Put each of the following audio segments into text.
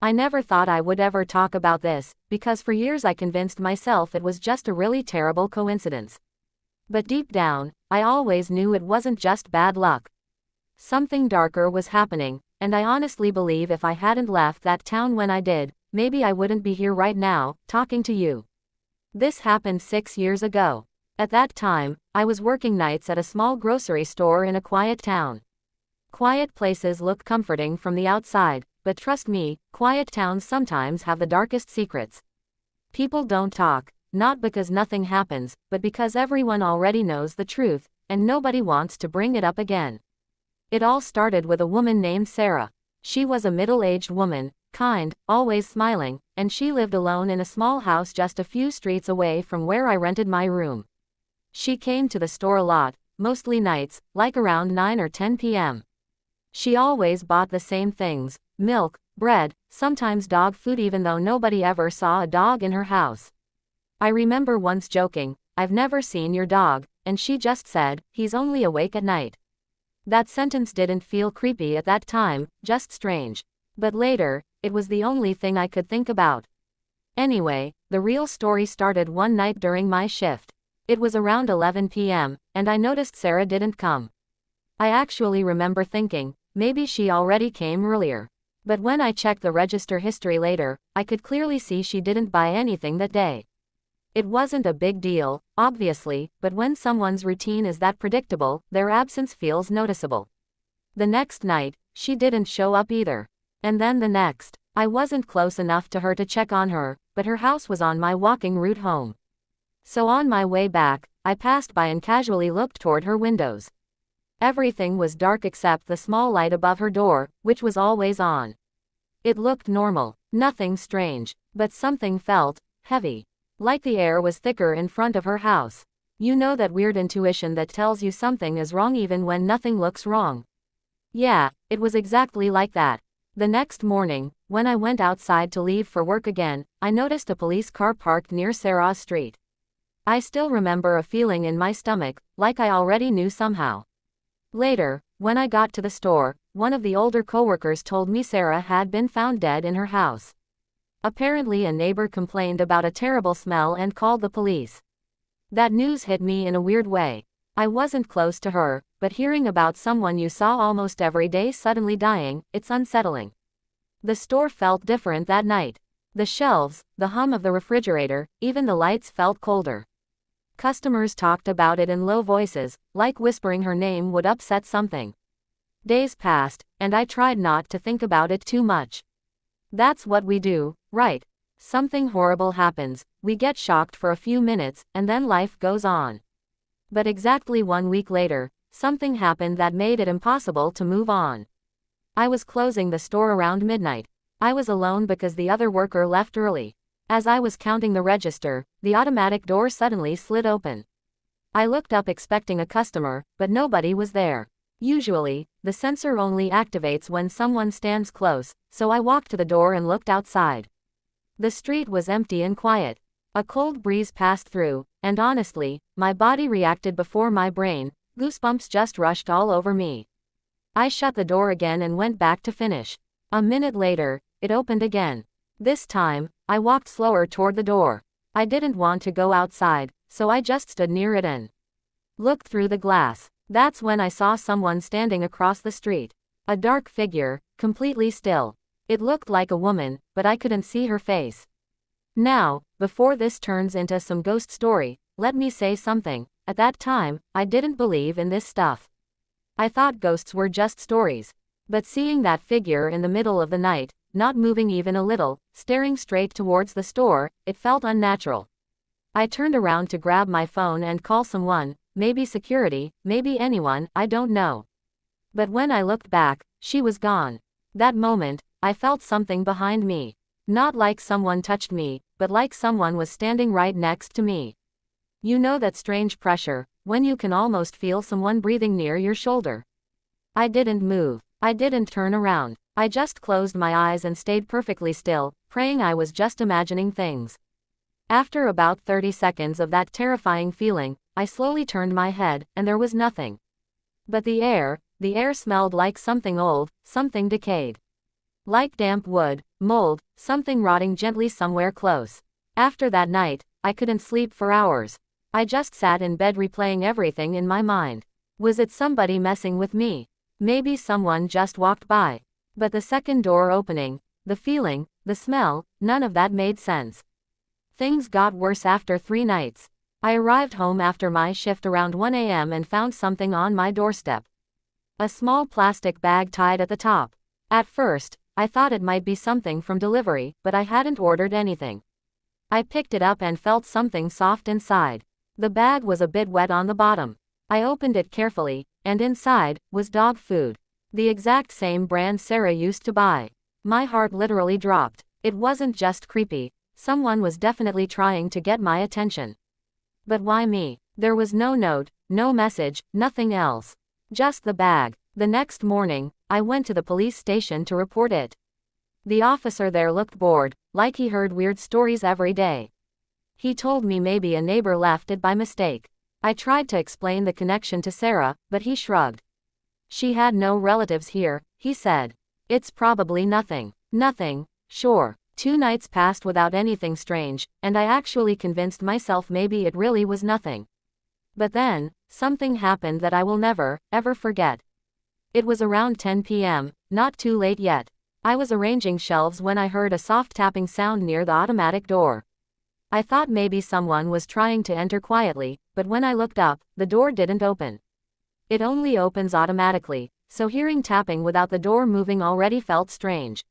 I never thought I would ever talk about this, because for years I convinced myself it was just a really terrible coincidence. But deep down, I always knew it wasn't just bad luck. Something darker was happening, and I honestly believe if I hadn't left that town when I did, maybe I wouldn't be here right now, talking to you. This happened 6 years ago. At that time, I was working nights at a small grocery store in a quiet town. Quiet places look comforting from the outside, but trust me, quiet towns sometimes have the darkest secrets. People don't talk, not because nothing happens, but because everyone already knows the truth, and nobody wants to bring it up again. It all started with a woman named Sarah. She was a middle-aged woman, kind, always smiling, and she lived alone in a small house just a few streets away from where I rented my room. She came to the store a lot, mostly nights, like around 9 or 10 p.m. She always bought the same things: milk, bread, sometimes dog food, even though nobody ever saw a dog in her house. I remember once joking, "I've never seen your dog," and she just said, "He's only awake at night." That sentence didn't feel creepy at that time, just strange. But later, it was the only thing I could think about. Anyway, the real story started one night during my shift. It was around 11 p.m., and I noticed Sarah didn't come. I actually remember thinking, maybe she already came earlier. But when I checked the register history later, I could clearly see she didn't buy anything that day. It wasn't a big deal, obviously, but when someone's routine is that predictable, their absence feels noticeable. The next night, she didn't show up either. And then the next. I wasn't close enough to her to check on her, but her house was on my walking route home. So on my way back, I passed by and casually looked toward her windows. Everything was dark except the small light above her door, which was always on. It looked normal, nothing strange, but something felt heavy. Like the air was thicker in front of her house. You know that weird intuition that tells you something is wrong even when nothing looks wrong? Yeah, it was exactly like that. The next morning, when I went outside to leave for work again, I noticed a police car parked near Sarah's street. I still remember a feeling in my stomach, like I already knew somehow. Later, when I got to the store, one of the older coworkers told me Sarah had been found dead in her house. Apparently a neighbor complained about a terrible smell and called the police. That news hit me in a weird way. I wasn't close to her, but hearing about someone you saw almost every day suddenly dying, it's unsettling. The store felt different that night. The shelves, the hum of the refrigerator, even the lights felt colder. Customers talked about it in low voices, like whispering her name would upset something. Days passed, and I tried not to think about it too much. That's what we do, right? Something horrible happens, we get shocked for a few minutes, and then life goes on. But exactly 1 week later, something happened that made it impossible to move on. I was closing the store around midnight. I was alone because the other worker left early. As I was counting the register, the automatic door suddenly slid open. I looked up expecting a customer, but nobody was there. Usually, the sensor only activates when someone stands close, so I walked to the door and looked outside. The street was empty and quiet. A cold breeze passed through, and honestly, my body reacted before my brain. Goosebumps just rushed all over me. I shut the door again and went back to finish. A minute later, it opened again. This time, I walked slower toward the door. I didn't want to go outside, so I just stood near it and looked through the glass. That's when I saw someone standing across the street. A dark figure, completely still. It looked like a woman, but I couldn't see her face. Now, before this turns into some ghost story, let me say something. At that time, I didn't believe in this stuff. I thought ghosts were just stories. But seeing that figure in the middle of the night, not moving even a little, staring straight towards the store, it felt unnatural. I turned around to grab my phone and call someone, maybe security, maybe anyone, I don't know. But when I looked back, she was gone. That moment, I felt something behind me. Not like someone touched me, but like someone was standing right next to me. You know that strange pressure, when you can almost feel someone breathing near your shoulder. I didn't move. I didn't turn around. I just closed my eyes and stayed perfectly still, praying I was just imagining things. After about 30 seconds of that terrifying feeling, I slowly turned my head, and there was nothing. But the air smelled like something old, something decayed. Like damp wood, mold, something rotting gently somewhere close. After that night, I couldn't sleep for hours. I just sat in bed replaying everything in my mind. Was it somebody messing with me? Maybe someone just walked by. But the second door opening, the feeling, the smell, none of that made sense. Things got worse after 3 nights. I arrived home after my shift around 1 a.m. and found something on my doorstep. A small plastic bag tied at the top. At first, I thought it might be something from delivery, but I hadn't ordered anything. I picked it up and felt something soft inside. The bag was a bit wet on the bottom. I opened it carefully, and inside was dog food. The exact same brand Sarah used to buy. My heart literally dropped. It wasn't just creepy. Someone was definitely trying to get my attention. But why me? There was no note, no message, nothing else. Just the bag. The next morning, I went to the police station to report it. The officer there looked bored, like he heard weird stories every day. He told me maybe a neighbor left it by mistake. I tried to explain the connection to Sarah, but he shrugged. She had no relatives here, he said. It's probably nothing. Nothing, sure. 2 nights passed without anything strange, and I actually convinced myself maybe it really was nothing. But then, something happened that I will never, ever forget. It was around 10 p.m., not too late yet. I was arranging shelves when I heard a soft tapping sound near the automatic door. I thought maybe someone was trying to enter quietly, but when I looked up, the door didn't open. It only opens automatically, so hearing tapping without the door moving already felt strange.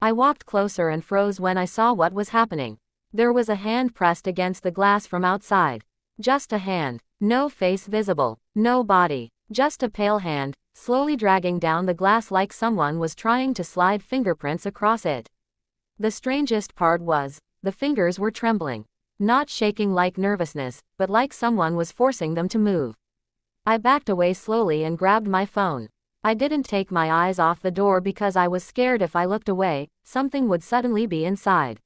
I walked closer and froze when I saw what was happening. There was a hand pressed against the glass from outside. Just a hand. No face visible. No body. Just a pale hand, slowly dragging down the glass like someone was trying to slide fingerprints across it. The strangest part was, the fingers were trembling. Not shaking like nervousness, but like someone was forcing them to move. I backed away slowly and grabbed my phone. I didn't take my eyes off the door because I was scared if I looked away, something would suddenly be inside.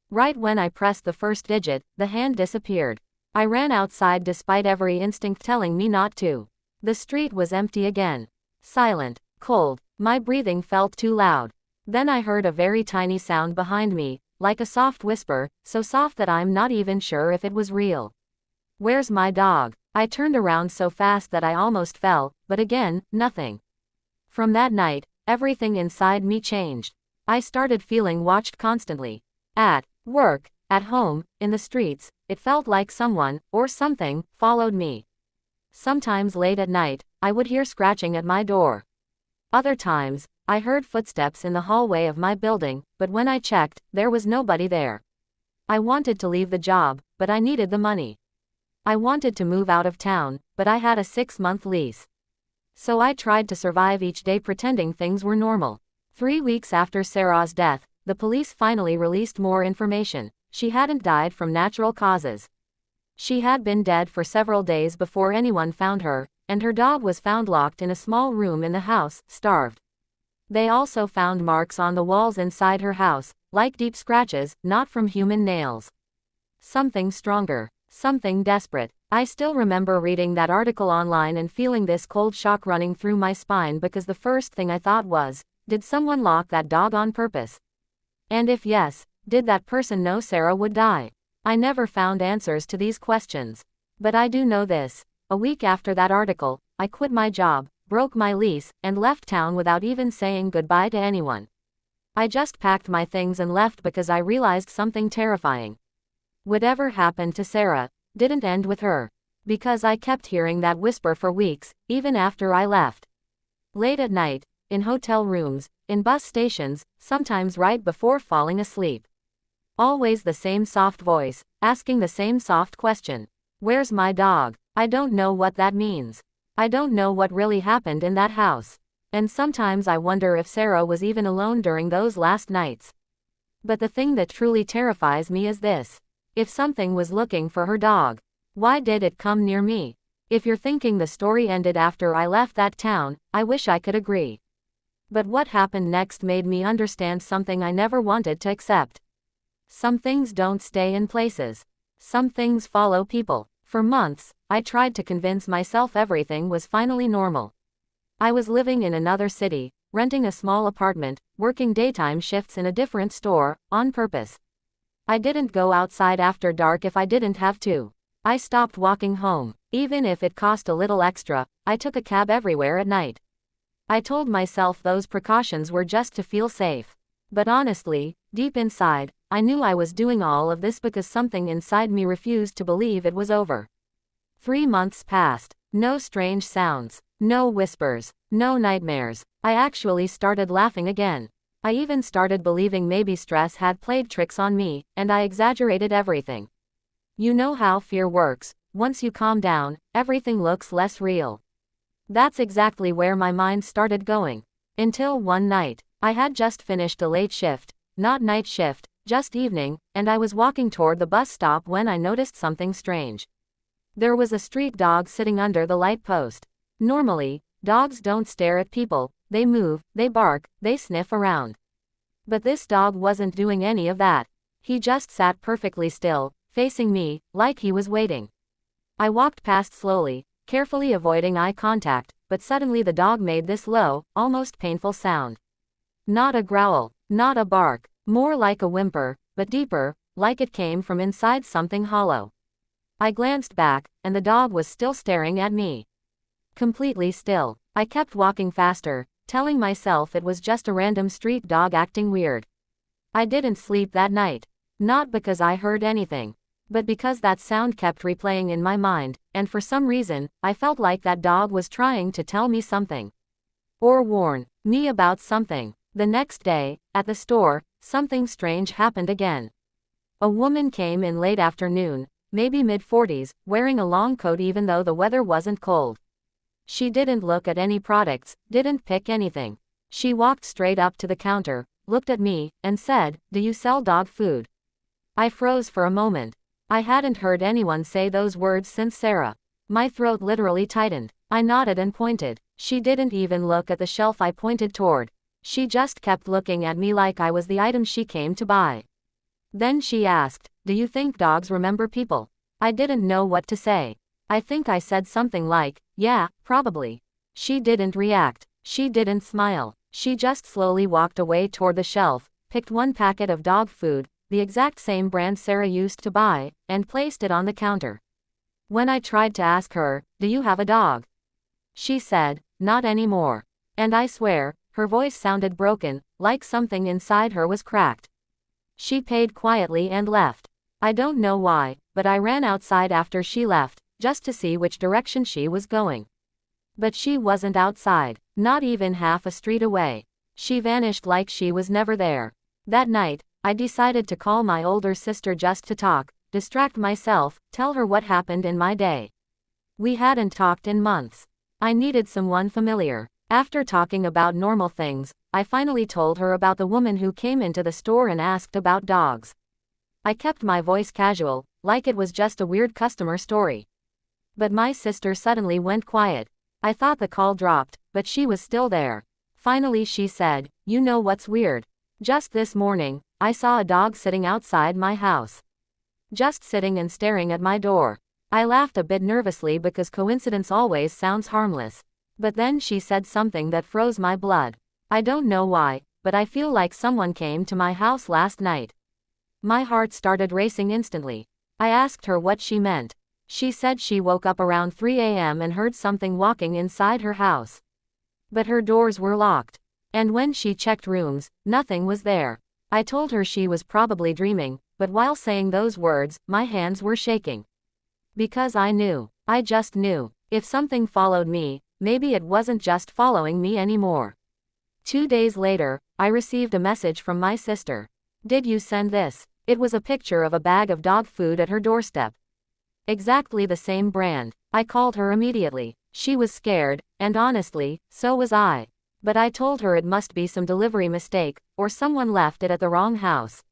Right when I pressed the first digit, the hand disappeared. I ran outside despite every instinct telling me not to. The street was empty again. Silent, cold, my breathing felt too loud. Then I heard a very tiny sound behind me, like a soft whisper, so soft that I'm not even sure if it was real. "Where's my dog?" I turned around so fast that I almost fell, but again, nothing. From that night, everything inside me changed. I started feeling watched constantly. At work, at home, in the streets, it felt like someone, or something, followed me. Sometimes late at night, I would hear scratching at my door. Other times, I heard footsteps in the hallway of my building, but when I checked, there was nobody there. I wanted to leave the job, but I needed the money. I wanted to move out of town, but I had a 6-month lease. So I tried to survive each day pretending things were normal. 3 weeks after Sarah's death, the police finally released more information. She hadn't died from natural causes. She had been dead for several days before anyone found her, and her dog was found locked in a small room in the house, starved. They also found marks on the walls inside her house, like deep scratches, not from human nails. Something stronger. Something desperate. I still remember reading that article online and feeling this cold shock running through my spine because the first thing I thought was, did someone lock that dog on purpose? And if yes, did that person know Sarah would die? I never found answers to these questions. But I do know this. A week after that article, I quit my job, broke my lease, and left town without even saying goodbye to anyone. I just packed my things and left because I realized something terrifying. Whatever happened to Sarah didn't end with her. Because I kept hearing that whisper for weeks, even after I left. Late at night, in hotel rooms, in bus stations, sometimes right before falling asleep. Always the same soft voice, asking the same soft question. "Where's my dog?" I don't know what that means. I don't know what really happened in that house. And sometimes I wonder if Sarah was even alone during those last nights. But the thing that truly terrifies me is this. If something was looking for her dog, why did it come near me? If you're thinking the story ended after I left that town, I wish I could agree. But what happened next made me understand something I never wanted to accept. Some things don't stay in places. Some things follow people. For months, I tried to convince myself everything was finally normal. I was living in another city, renting a small apartment, working daytime shifts in a different store, on purpose. I didn't go outside after dark if I didn't have to. I stopped walking home. Even if it cost a little extra, I took a cab everywhere at night. I told myself those precautions were just to feel safe. But honestly, deep inside, I knew I was doing all of this because something inside me refused to believe it was over. 3 months passed. No strange sounds. No whispers. No nightmares. I actually started laughing again. I even started believing maybe stress had played tricks on me, and I exaggerated everything. You know how fear works. Once you calm down, everything looks less real. That's exactly where my mind started going. Until one night, I had just finished a late shift, not night shift, just evening, and I was walking toward the bus stop when I noticed something strange. There was a street dog sitting under the light post. Normally, dogs don't stare at people, they move, they bark, they sniff around. But this dog wasn't doing any of that. He just sat perfectly still, facing me, like he was waiting. I walked past slowly, carefully avoiding eye contact, but suddenly the dog made this low, almost painful sound. Not a growl, not a bark, more like a whimper, but deeper, like it came from inside something hollow. I glanced back, and the dog was still staring at me. Completely still. I kept walking faster, telling myself it was just a random street dog acting weird. I didn't sleep that night. Not because I heard anything, but because that sound kept replaying in my mind, and for some reason, I felt like that dog was trying to tell me something. Or warn me about something. The next day, at the store, something strange happened again. A woman came in late afternoon, maybe mid-40s, wearing a long coat even though the weather wasn't cold. She didn't look at any products, didn't pick anything. She walked straight up to the counter, looked at me, and said, "Do you sell dog food?" I froze for a moment. I hadn't heard anyone say those words since Sarah. My throat literally tightened. I nodded and pointed. She didn't even look at the shelf I pointed toward. She just kept looking at me like I was the item she came to buy. Then she asked, "Do you think dogs remember people?" I didn't know what to say. I think I said something like, "Yeah, probably." She didn't react. She didn't smile. She just slowly walked away toward the shelf, picked one packet of dog food, the exact same brand Sarah used to buy, and placed it on the counter. When I tried to ask her, "Do you have a dog?" she said, "Not anymore." And I swear, her voice sounded broken, like something inside her was cracked. She paid quietly and left. I don't know why, but I ran outside after she left, just to see which direction she was going. But she wasn't outside, not even half a street away. She vanished like she was never there. That night, I decided to call my older sister just to talk, distract myself, tell her what happened in my day. We hadn't talked in months. I needed someone familiar. After talking about normal things, I finally told her about the woman who came into the store and asked about dogs. I kept my voice casual, like it was just a weird customer story. But my sister suddenly went quiet. I thought the call dropped, but she was still there. Finally she said, "You know what's weird? Just this morning, I saw a dog sitting outside my house. Just sitting and staring at my door." I laughed a bit nervously because coincidence always sounds harmless. But then she said something that froze my blood. I don't know why, but I feel like someone came to my house last night. My heart started racing instantly. I asked her what she meant. She said she woke up around 3 a.m. and heard something walking inside her house. But her doors were locked. And when she checked rooms, nothing was there. I told her she was probably dreaming, but while saying those words, my hands were shaking. Because I knew. I just knew. If something followed me, maybe it wasn't just following me anymore. 2 days later, I received a message from my sister. "Did you send this?" It was a picture of a bag of dog food at her doorstep. Exactly the same brand. I called her immediately. She was scared, and honestly, so was I. But I told her it must be some delivery mistake, or someone left it at the wrong house.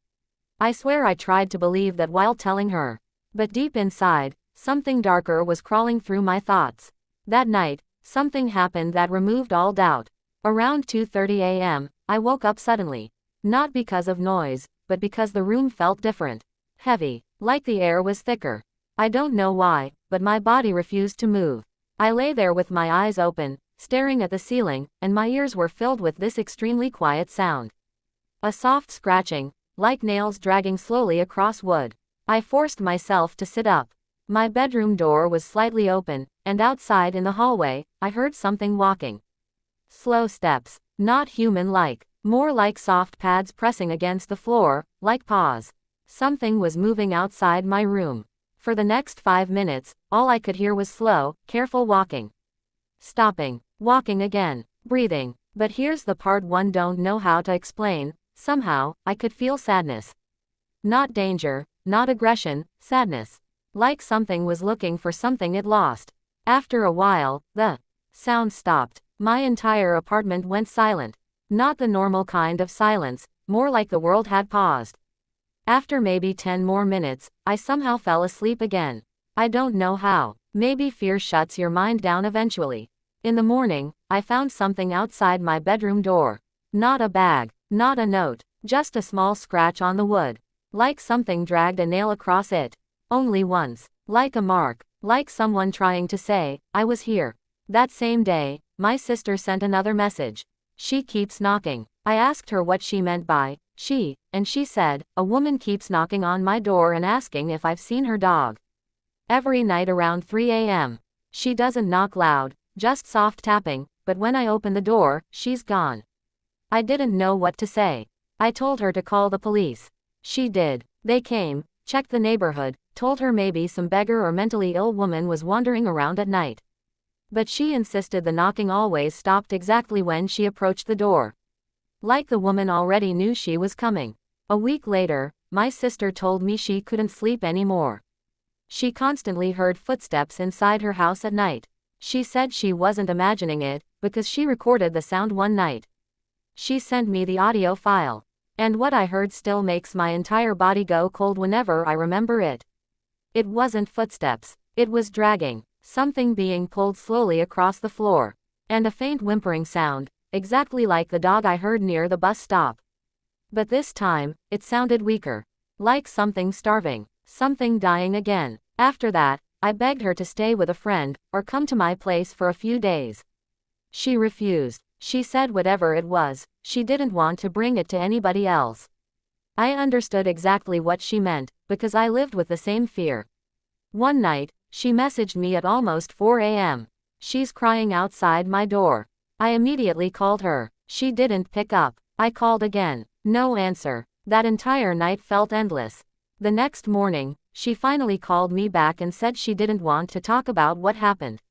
I swear I tried to believe that while telling her. But deep inside, something darker was crawling through my thoughts. That night, something happened that removed all doubt. Around 2:30 a.m., I woke up suddenly. Not because of noise, but because the room felt different. Heavy, like the air was thicker. I don't know why, but my body refused to move. I lay there with my eyes open, staring at the ceiling, and my ears were filled with this extremely quiet sound. A soft scratching, like nails dragging slowly across wood. I forced myself to sit up. My bedroom door was slightly open, and outside in the hallway, I heard something walking. Slow steps, not human-like, more like soft pads pressing against the floor, like paws. Something was moving outside my room. For the next 5 minutes, all I could hear was slow, careful walking. Stopping, walking again, breathing. But here's the part one don't know how to explain. Somehow, I could feel sadness. Not danger, not aggression, sadness. Like something was looking for something it lost. After a while, the sound stopped. My entire apartment went silent. Not the normal kind of silence, more like the world had paused. After maybe 10 more minutes, I somehow fell asleep again. I don't know how. Maybe fear shuts your mind down eventually. In the morning, I found something outside my bedroom door. Not a bag, not a note, just a small scratch on the wood. Like something dragged a nail across it. Only once. Like a mark. Like someone trying to say, I was here. That same day, my sister sent another message. She keeps knocking. I asked her what she meant by she, and she said, a woman keeps knocking on my door and asking if I've seen her dog. Every night around 3 a.m. She doesn't knock loud, just soft tapping, but when I open the door, she's gone. I didn't know what to say. I told her to call the police. She did. They came, checked the neighborhood, told her maybe some beggar or mentally ill woman was wandering around at night. But she insisted the knocking always stopped exactly when she approached the door. Like the woman already knew she was coming. A week later, my sister told me she couldn't sleep anymore. She constantly heard footsteps inside her house at night. She said she wasn't imagining it, because she recorded the sound one night. She sent me the audio file. And what I heard still makes my entire body go cold whenever I remember it. It wasn't footsteps. It was dragging. Something being pulled slowly across the floor. And a faint whimpering sound, exactly like the dog I heard near the bus stop. But this time, it sounded weaker. Like something starving. Something dying again. After that, I begged her to stay with a friend, or come to my place for a few days. She refused. She said whatever it was, she didn't want to bring it to anybody else. I understood exactly what she meant, because I lived with the same fear. One night, she messaged me at almost 4 a.m. She's crying outside my door. I immediately called her. She didn't pick up. I called again. No answer. That entire night felt endless. The next morning, she finally called me back and said she didn't want to talk about what happened.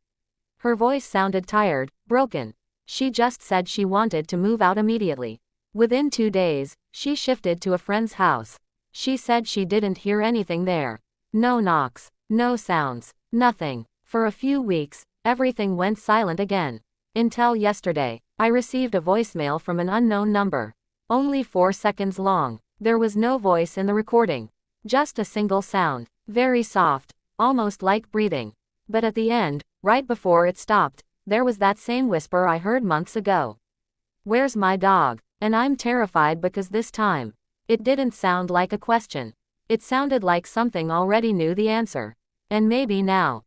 Her voice sounded tired, broken. She just said she wanted to move out immediately. Within 2 days, she shifted to a friend's house. She said she didn't hear anything there. No knocks, no sounds, nothing. For a few weeks, everything went silent again. Until yesterday, I received a voicemail from an unknown number. Only 4 seconds long. There was no voice in the recording. Just a single sound. Very soft, almost like breathing. But at the end, right before it stopped, there was that same whisper I heard months ago. Where's my dog? And I'm terrified because this time, it didn't sound like a question. It sounded like something already knew the answer. And maybe now,